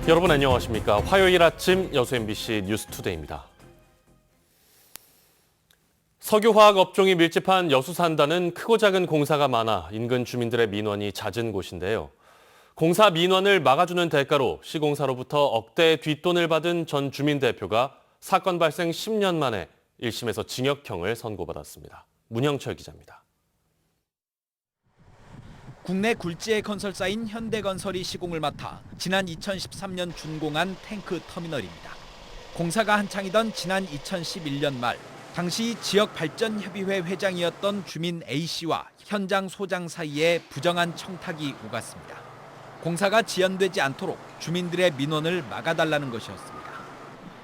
여러분 안녕하십니까. 화요일 아침 여수 MBC 뉴스투데이입니다. 석유화학 업종이 밀집한 여수 산단은 크고 작은 공사가 많아 인근 주민들의 민원이 잦은 곳인데요. 공사 민원을 막아주는 대가로 시공사로부터 억대 뒷돈을 받은 전 주민 대표가 사건 발생 10년 만에 1심에서 징역형을 선고받았습니다. 문형철 기자입니다. 국내 굴지의 건설사인 현대건설이 시공을 맡아 지난 2013년 준공한 탱크 터미널입니다. 공사가 한창이던 지난 2011년 말 당시 지역발전협의회 회장이었던 주민 A씨와 현장 소장 사이에 부정한 청탁이 오갔습니다. 공사가 지연되지 않도록 주민들의 민원을 막아달라는 것이었습니다.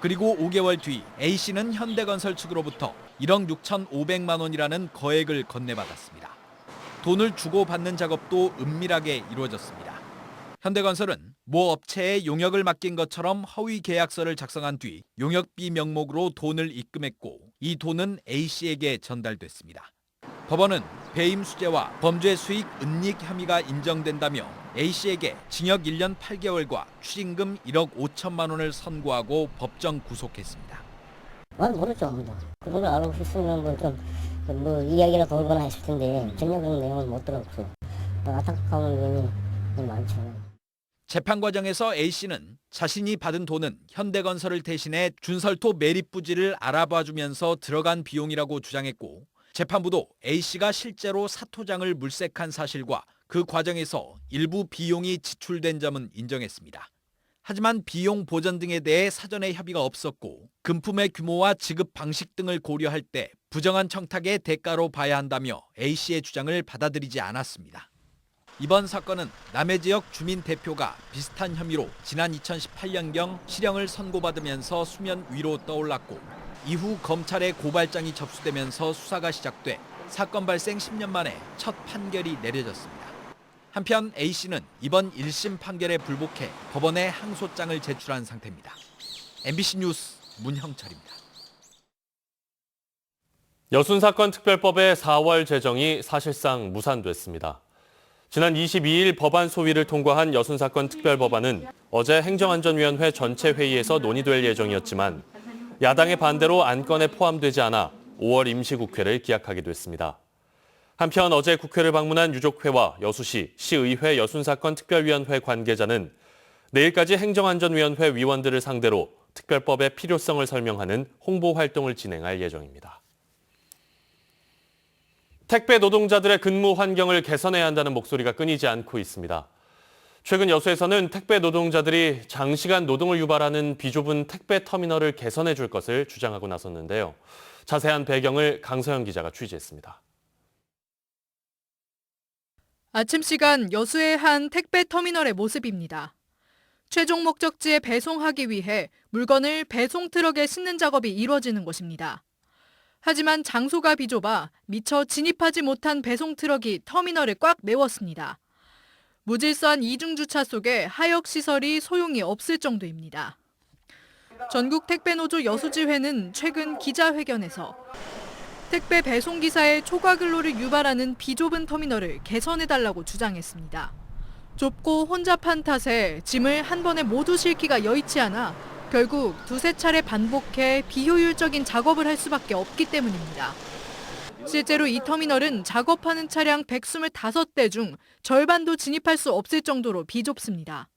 그리고 5개월 뒤 A씨는 현대건설 측으로부터 1억 6,500만 원이라는 거액을 건네받았습니다. 돈을 주고받는 작업도 은밀하게 이루어졌습니다. 현대건설은 모 업체에 용역을 맡긴 것처럼 허위 계약서를 작성한 뒤 용역비 명목으로 돈을 입금했고 이 돈은 A씨에게 전달됐습니다. 법원은 배임 수재와 범죄 수익 은닉 혐의가 인정된다며 A씨에게 징역 1년 8개월과 추징금 1억 5천만 원을 선고하고 법정 구속했습니다. 모르죠, 아무도. 그걸 알고 있으면 이야기를 걸거나 했을 텐데 전략적인 내용은 못 들었고 안타까운 점이 많죠. 재판 과정에서 A씨는 자신이 받은 돈은 현대건설을 대신해 준설토 매립 부지를 알아봐주면서 들어간 비용이라고 주장했고 재판부도 A씨가 실제로 사토장을 물색한 사실과 그 과정에서 일부 비용이 지출된 점은 인정했습니다. 하지만 비용 보전 등에 대해 사전에 협의가 없었고 금품의 규모와 지급 방식 등을 고려할 때 부정한 청탁의 대가로 봐야 한다며 A씨의 주장을 받아들이지 않았습니다. 이번 사건은 남해 지역 주민 대표가 비슷한 혐의로 지난 2018년경 실형을 선고받으면서 수면 위로 떠올랐고 이후 검찰에 고발장이 접수되면서 수사가 시작돼 사건 발생 10년 만에 첫 판결이 내려졌습니다. 한편 A씨는 이번 1심 판결에 불복해 법원에 항소장을 제출한 상태입니다. MBC 뉴스 문형철입니다. 여순사건 특별법의 4월 제정이 사실상 무산됐습니다. 지난 22일 법안 소위를 통과한 여순사건 특별법안은 어제 행정안전위원회 전체 회의에서 논의될 예정이었지만 야당의 반대로 안건에 포함되지 않아 5월 임시국회를 기약하게 됐습니다. 한편 어제 국회를 방문한 유족회와 여수시, 시의회 여순사건 특별위원회 관계자는 내일까지 행정안전위원회 위원들을 상대로 특별법의 필요성을 설명하는 홍보 활동을 진행할 예정입니다. 택배 노동자들의 근무 환경을 개선해야 한다는 목소리가 끊이지 않고 있습니다. 최근 여수에서는 택배 노동자들이 장시간 노동을 유발하는 비좁은 택배 터미널을 개선해 줄 것을 주장하고 나섰는데요. 자세한 배경을 강서영 기자가 취재했습니다. 아침 시간 여수의 한 택배 터미널의 모습입니다. 최종 목적지에 배송하기 위해 물건을 배송 트럭에 싣는 작업이 이루어지는 곳입니다. 하지만 장소가 비좁아 미처 진입하지 못한 배송 트럭이 터미널을 꽉 메웠습니다. 무질서한 이중주차 속에 하역 시설이 소용이 없을 정도입니다. 전국 택배노조 여수지회는 최근 기자회견에서 택배 배송기사의 초과 근로를 유발하는 비좁은 터미널을 개선해달라고 주장했습니다. 좁고 혼잡한 탓에 짐을 한 번에 모두 싣기가 여의치 않아 결국 두세 차례 반복해 비효율적인 작업을 할 수밖에 없기 때문입니다. 실제로 이 터미널은 작업하는 차량 125대 중 절반도 진입할 수 없을 정도로 비좁습니다.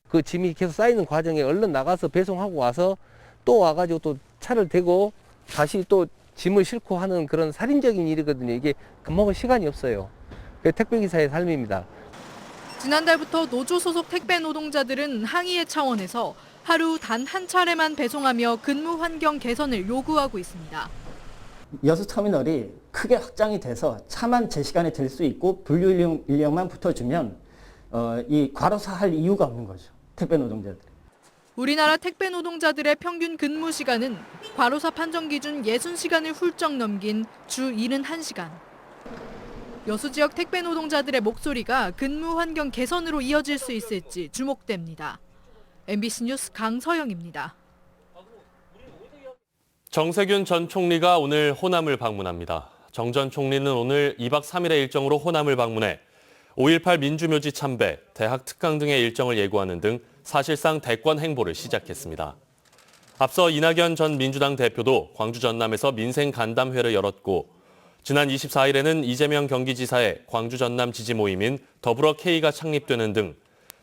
그 짐이 계속 쌓이는 과정에 얼른 나가서 배송하고 와서 또 와가지고 또 차를 대고 다시 또 짐을 싣고 하는 그런 살인적인 일이거든요. 이게 금방 시간이 없어요. 그게 택배기사의 삶입니다. 지난달부터 노조 소속 택배 노동자들은 항의의 차원에서 하루 단 한 차례만 배송하며 근무 환경 개선을 요구하고 있습니다. 여수 터미널이 크게 확장이 돼서 차만 제 시간에 들 수 있고 분류 인력만 붙어주면 이 과로사할 이유가 없는 거죠. 택배 노동자들. 우리나라 택배 노동자들의 평균 근무 시간은 과로사 판정 기준 60시간을 훌쩍 넘긴 주 71시간. 여수 지역 택배 노동자들의 목소리가 근무 환경 개선으로 이어질 수 있을지 주목됩니다. MBC 뉴스 강서영입니다. 정세균 전 총리가 오늘 호남을 방문합니다. 정 전 총리는 오늘 2박 3일의 일정으로 호남을 방문해 5.18 민주묘지 참배, 대학 특강 등의 일정을 예고하는 등 사실상 대권 행보를 시작했습니다. 앞서 이낙연 전 민주당 대표도 광주 전남에서 민생 간담회를 열었고 지난 24일에는 이재명 경기지사의 광주 전남 지지 모임인 더불어 K가 창립되는 등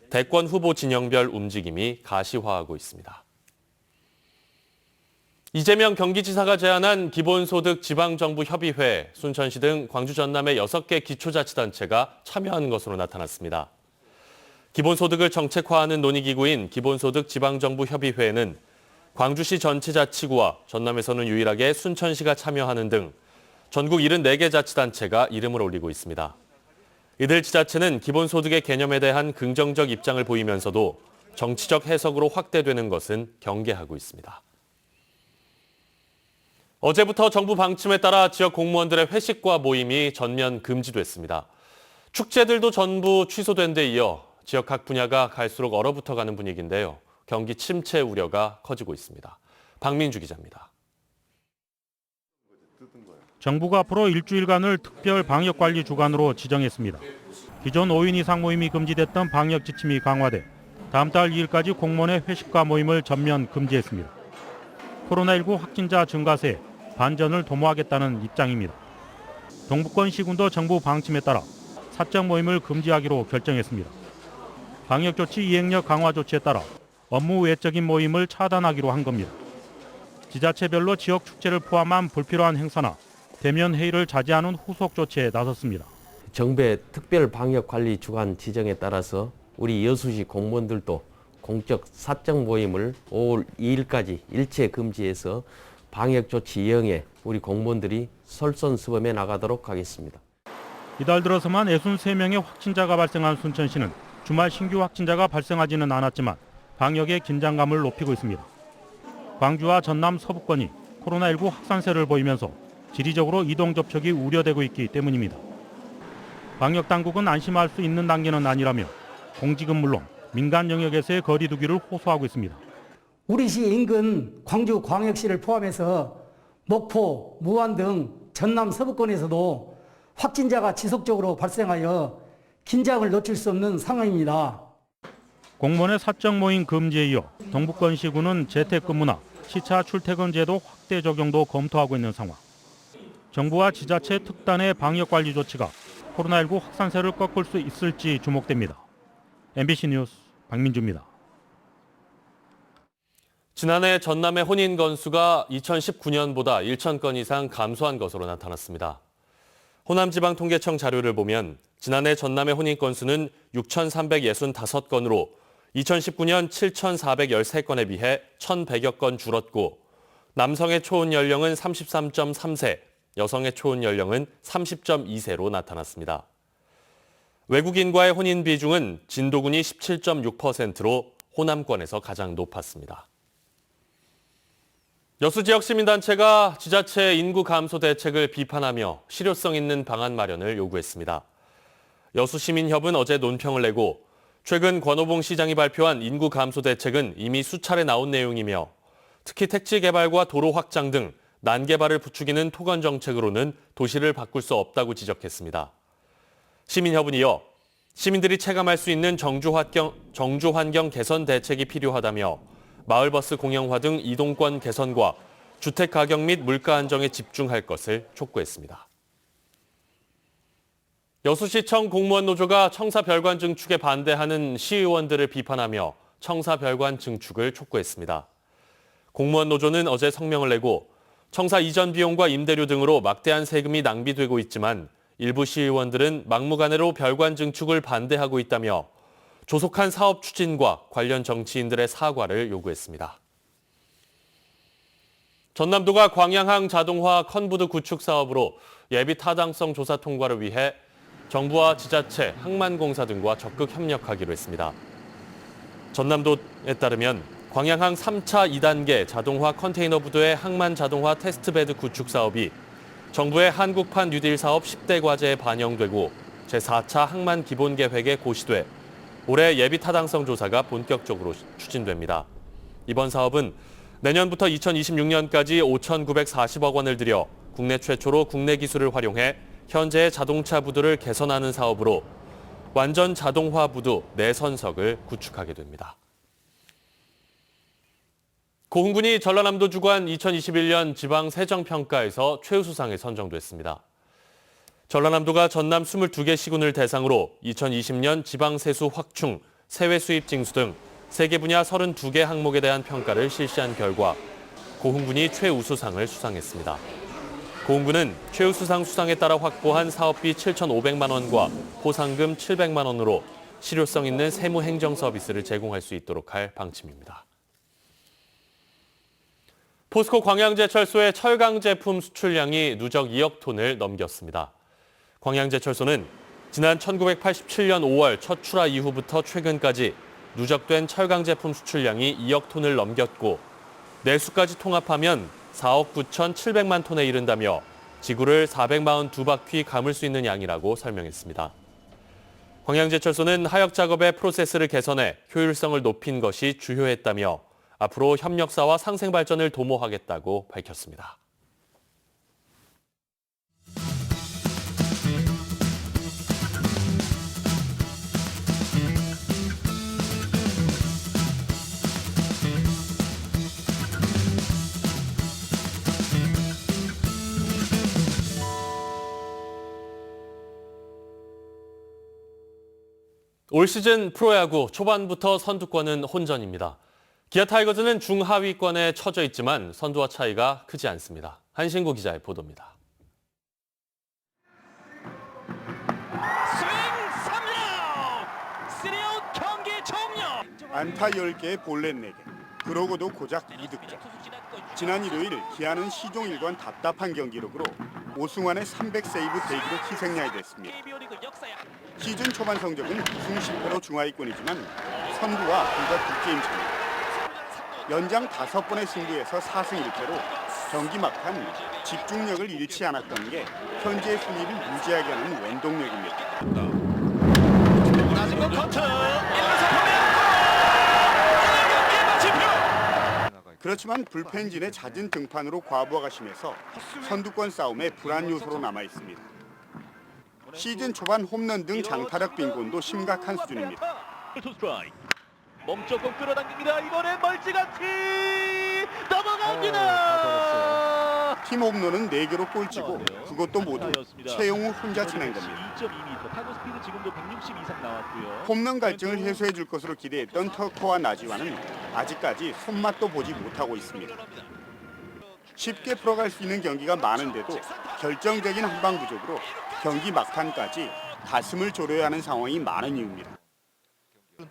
대권 후보 진영별 움직임이 가시화하고 있습니다. 이재명 경기지사가 제안한 기본소득 지방정부협의회, 순천시 등 광주 전남의 6개 기초자치단체가 참여한 것으로 나타났습니다. 기본소득을 정책화하는 논의기구인 기본소득 지방정부협의회에는 광주시 전체 자치구와 전남에서는 유일하게 순천시가 참여하는 등 전국 74개 자치단체가 이름을 올리고 있습니다. 이들 지자체는 기본소득의 개념에 대한 긍정적 입장을 보이면서도 정치적 해석으로 확대되는 것은 경계하고 있습니다. 어제부터 정부 방침에 따라 지역 공무원들의 회식과 모임이 전면 금지됐습니다. 축제들도 전부 취소된 데 이어 지역 각 분야가 갈수록 얼어붙어가는 분위기인데요. 경기 침체 우려가 커지고 있습니다. 박민주 기자입니다. 정부가 앞으로 일주일간을 특별 방역관리 주간으로 지정했습니다. 기존 5인 이상 모임이 금지됐던 방역 지침이 강화돼 다음 달 2일까지 공무원의 회식과 모임을 전면 금지했습니다. 코로나19 확진자 증가세에 반전을 도모하겠다는 입장입니다. 동북권 시군도 정부 방침에 따라 사적 모임을 금지하기로 결정했습니다. 방역조치 이행력 강화 조치에 따라 업무 외적인 모임을 차단하기로 한 겁니다. 지자체별로 지역 축제를 포함한 불필요한 행사나 대면 회의를 자제하는 후속 조치에 나섰습니다. 정부의 특별 방역 관리 주간 지정에 따라서 우리 여수시 공무원들도 공적 사적 모임을 5월 2일까지 일체 금지해서 방역 조치 이행에 우리 공무원들이 솔선수범해 나가도록 하겠습니다. 이달 들어서만 63명의 확진자가 발생한 순천시는 주말 신규 확진자가 발생하지는 않았지만 방역의 긴장감을 높이고 있습니다. 광주와 전남 서부권이 코로나19 확산세를 보이면서 지리적으로 이동 접촉이 우려되고 있기 때문입니다. 방역 당국은 안심할 수 있는 단계는 아니라며 공직은 물론 민간 영역에서의 거리 두기를 호소하고 있습니다. 우리 시 인근 광주 광역시를 포함해서 목포, 무안 등 전남 서부권에서도 확진자가 지속적으로 발생하여 긴장을 놓칠 수 없는 상황입니다. 공무원의 사적 모임 금지에 이어 동북권 시군은 재택근무나 시차 출퇴근 제도 확대 적용도 검토하고 있는 상황. 정부와 지자체 특단의 방역관리 조치가 코로나19 확산세를 꺾을 수 있을지 주목됩니다. MBC 뉴스 박민주입니다. 지난해 전남의 혼인 건수가 2019년보다 1,000건 이상 감소한 것으로 나타났습니다. 호남지방통계청 자료를 보면 지난해 전남의 혼인 건수는 6,365건으로 2019년 7,413건에 비해 1,100여 건 줄었고 남성의 초혼 연령은 33.3세, 여성의 초혼 연령은 30.2세로 나타났습니다. 외국인과의 혼인 비중은 진도군이 17.6%로 호남권에서 가장 높았습니다. 여수 지역 시민단체가 지자체의 인구 감소 대책을 비판하며 실효성 있는 방안 마련을 요구했습니다. 여수시민협은 어제 논평을 내고 최근 권오봉 시장이 발표한 인구 감소 대책은 이미 수차례 나온 내용이며 특히 택지 개발과 도로 확장 등 난개발을 부추기는 토건 정책으로는 도시를 바꿀 수 없다고 지적했습니다. 시민협은 이어 시민들이 체감할 수 있는 정주 환경 개선 대책이 필요하다며 마을버스 공영화 등 이동권 개선과 주택 가격 및 물가 안정에 집중할 것을 촉구했습니다. 여수시청 공무원 노조가 청사별관 증축에 반대하는 시의원들을 비판하며 청사별관 증축을 촉구했습니다. 공무원 노조는 어제 성명을 내고 청사 이전 비용과 임대료 등으로 막대한 세금이 낭비되고 있지만 일부 시의원들은 막무가내로 별관 증축을 반대하고 있다며 조속한 사업 추진과 관련 정치인들의 사과를 요구했습니다. 전남도가 광양항 자동화 컨부드 구축 사업으로 예비 타당성 조사 통과를 위해 정부와 지자체, 항만공사 등과 적극 협력하기로 했습니다. 전남도에 따르면 광양항 3차 2단계 자동화 컨테이너 부두의 항만 자동화 테스트베드 구축 사업이 정부의 한국판 뉴딜 사업 10대 과제에 반영되고 제4차 항만 기본계획에 고시돼 올해 예비 타당성 조사가 본격적으로 추진됩니다. 이번 사업은 내년부터 2026년까지 5,940억 원을 들여 국내 최초로 국내 기술을 활용해 현재의 자동차 부두를 개선하는 사업으로 완전 자동화 부두 4선석을 구축하게 됩니다. 고흥군이 전라남도 주관 2021년 지방세정평가에서 최우수상에 선정됐습니다. 전라남도가 전남 22개 시군을 대상으로 2020년 지방세수 확충, 세외 수입 징수 등 3개 분야 32개 항목에 대한 평가를 실시한 결과 고흥군이 최우수상을 수상했습니다. 고흥군은 최우수상 수상에 따라 확보한 사업비 7,500만 원과 포상금 700만 원으로 실효성 있는 세무 행정 서비스를 제공할 수 있도록 할 방침입니다. 포스코 광양제철소의 철강 제품 수출량이 누적 2억 톤을 넘겼습니다. 광양제철소는 지난 1987년 5월 첫 출하 이후부터 최근까지 누적된 철강 제품 수출량이 2억 톤을 넘겼고 내수까지 통합하면 4억 9,700만 톤에 이른다며 지구를 442바퀴 감을 수 있는 양이라고 설명했습니다. 광양제철소는 하역 작업의 프로세스를 개선해 효율성을 높인 것이 주요했다며 앞으로 협력사와 상생 발전을 도모하겠다고 밝혔습니다. 올 시즌 프로야구 초반부터 선두권은 혼전입니다. 기아 타이거즈는 중하위권에 처져 있지만 선두와 차이가 크지 않습니다. 한신구 기자의 보도입니다. 스윙 3루! 3아웃 경기 종료! 안타 10개에 볼넷 4개. 그러고도 고작 2득점. 지난 일요일 기아는 시종 1관 답답한 경기력으로 오승환의 300세이브 대기로 희생양이 됐습니다. 시즌 초반 성적은 우승 실패로 중하위권이지만 선두와 불과 2게임 차입니다. 연장 5번의 승부에서 4승 1패로 경기 막판 집중력을 잃지 않았던 게 현재의 순위를 유지하게 하는 원동력입니다. 낮은 공 커트! 1루에서 보면 그렇지만 불펜진의 잦은 등판으로 과부하가 심해서 선두권 싸움에 불안 요소로 남아 있습니다. 시즌 초반 홈런 등 장타력 빈곤도 심각한 수준입니다. 몸쪽 공 끌어당깁니다. 이번엔 멀찌감치 넘어갑니다. 팀 홈런은 4개로 꼴찌고 그것도 모두 최용우 혼자 쳐낸 겁니다. 2.2m 타구 스피드 지금도 160 이상 나왔고요. 홈런 갈증을 해소해 줄 것으로 기대했던 터커와 나지와는 아직까지 손맛도 보지 못하고 있습니다. 쉽게 풀어갈 수 있는 경기가 많은데도 결정적인 한방 부족으로 경기 막판까지 가슴을 졸여야 하는 상황이 많은 이유입니다.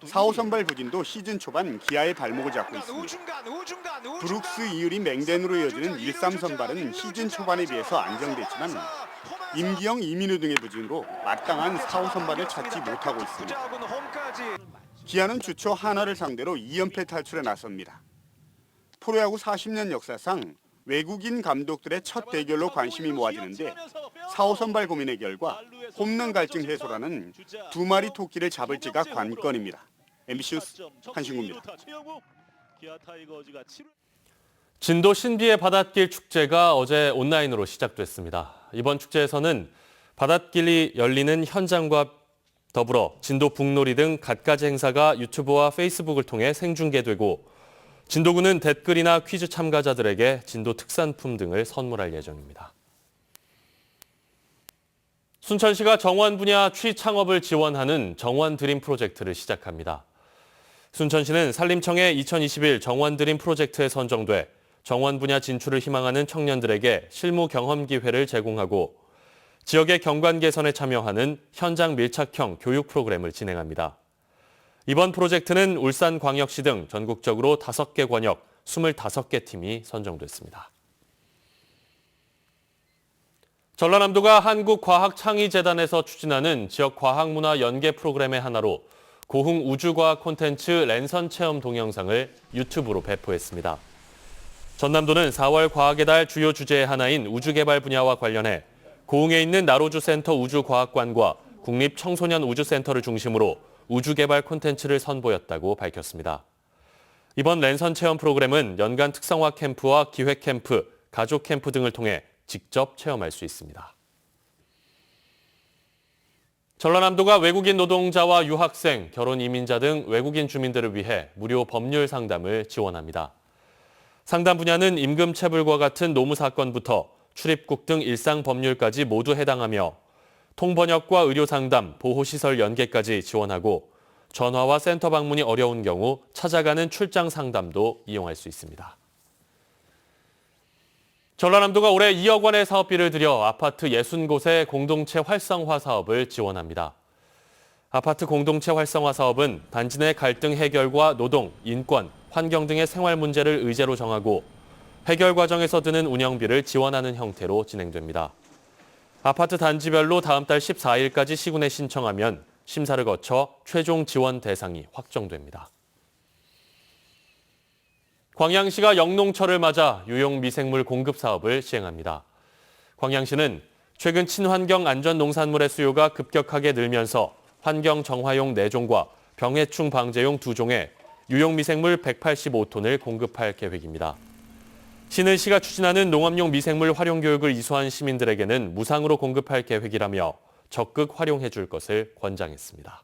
4호 선발 부진도 시즌 초반 기아의 발목을 잡고 있습니다. 브룩스, 이율이 맹댄으로 이어지는 1-3 선발은 시즌 초반에 비해서 안정됐지만 임기영, 이민우 등의 부진으로 마땅한 4호 선발을 찾지 못하고 있습니다. 기아는 주초 하나를 상대로 2연패 탈출에 나섭니다. 프로야구 40년 역사상 외국인 감독들의 첫 대결로 관심이 모아지는데 4호 선발 고민의 결과 홈런 갈증 해소라는 2마리 토끼를 잡을지가 관건입니다. MBC 뉴스 한신구입니다. 진도 신비의 바닷길 축제가 어제 온라인으로 시작됐습니다. 이번 축제에서는 바닷길이 열리는 현장과 더불어 진도 북놀이 등 갖가지 행사가 유튜브와 페이스북을 통해 생중계되고 진도군은 댓글이나 퀴즈 참가자들에게 진도 특산품 등을 선물할 예정입니다. 순천시가 정원 분야 취창업을 지원하는 정원 드림 프로젝트를 시작합니다. 순천시는 산림청의 2021 정원 드림 프로젝트에 선정돼 정원 분야 진출을 희망하는 청년들에게 실무 경험 기회를 제공하고 지역의 경관 개선에 참여하는 현장 밀착형 교육 프로그램을 진행합니다. 이번 프로젝트는 울산광역시 등 전국적으로 5개 권역 25개 팀이 선정됐습니다. 전라남도가 한국과학창의재단에서 추진하는 지역 과학문화 연계 프로그램의 하나로 고흥 우주과학 콘텐츠 랜선 체험 동영상을 유튜브로 배포했습니다. 전남도는 4월 과학의 달 주요 주제의 하나인 우주개발 분야와 관련해 고흥에 있는 나로주센터 우주과학관과 국립청소년우주센터를 중심으로 우주개발 콘텐츠를 선보였다고 밝혔습니다. 이번 랜선 체험 프로그램은 연간 특성화 캠프와 기획 캠프, 가족 캠프 등을 통해 직접 체험할 수 있습니다. 전라남도가 외국인 노동자와 유학생, 결혼 이민자 등 외국인 주민들을 위해 무료 법률 상담을 지원합니다. 상담 분야는 임금체불과 같은 노무사건부터 출입국 등 일상 법률까지 모두 해당하며 통번역과 의료상담, 보호시설 연계까지 지원하고 전화와 센터 방문이 어려운 경우 찾아가는 출장 상담도 이용할 수 있습니다. 전라남도가 올해 2억 원의 사업비를 들여 아파트 60곳의 공동체 활성화 사업을 지원합니다. 아파트 공동체 활성화 사업은 단지 내 갈등 해결과 노동, 인권, 환경 등의 생활 문제를 의제로 정하고 해결 과정에서 드는 운영비를 지원하는 형태로 진행됩니다. 아파트 단지별로 다음 달 14일까지 시군에 신청하면 심사를 거쳐 최종 지원 대상이 확정됩니다. 광양시가 영농철을 맞아 유용 미생물 공급 사업을 시행합니다. 광양시는 최근 친환경 안전 농산물의 수요가 급격하게 늘면서 환경 정화용 4종과 병해충 방제용 2종의 유용 미생물 185톤을 공급할 계획입니다. 시는 시가 추진하는 농업용 미생물 활용 교육을 이수한 시민들에게는 무상으로 공급할 계획이라며 적극 활용해 줄 것을 권장했습니다.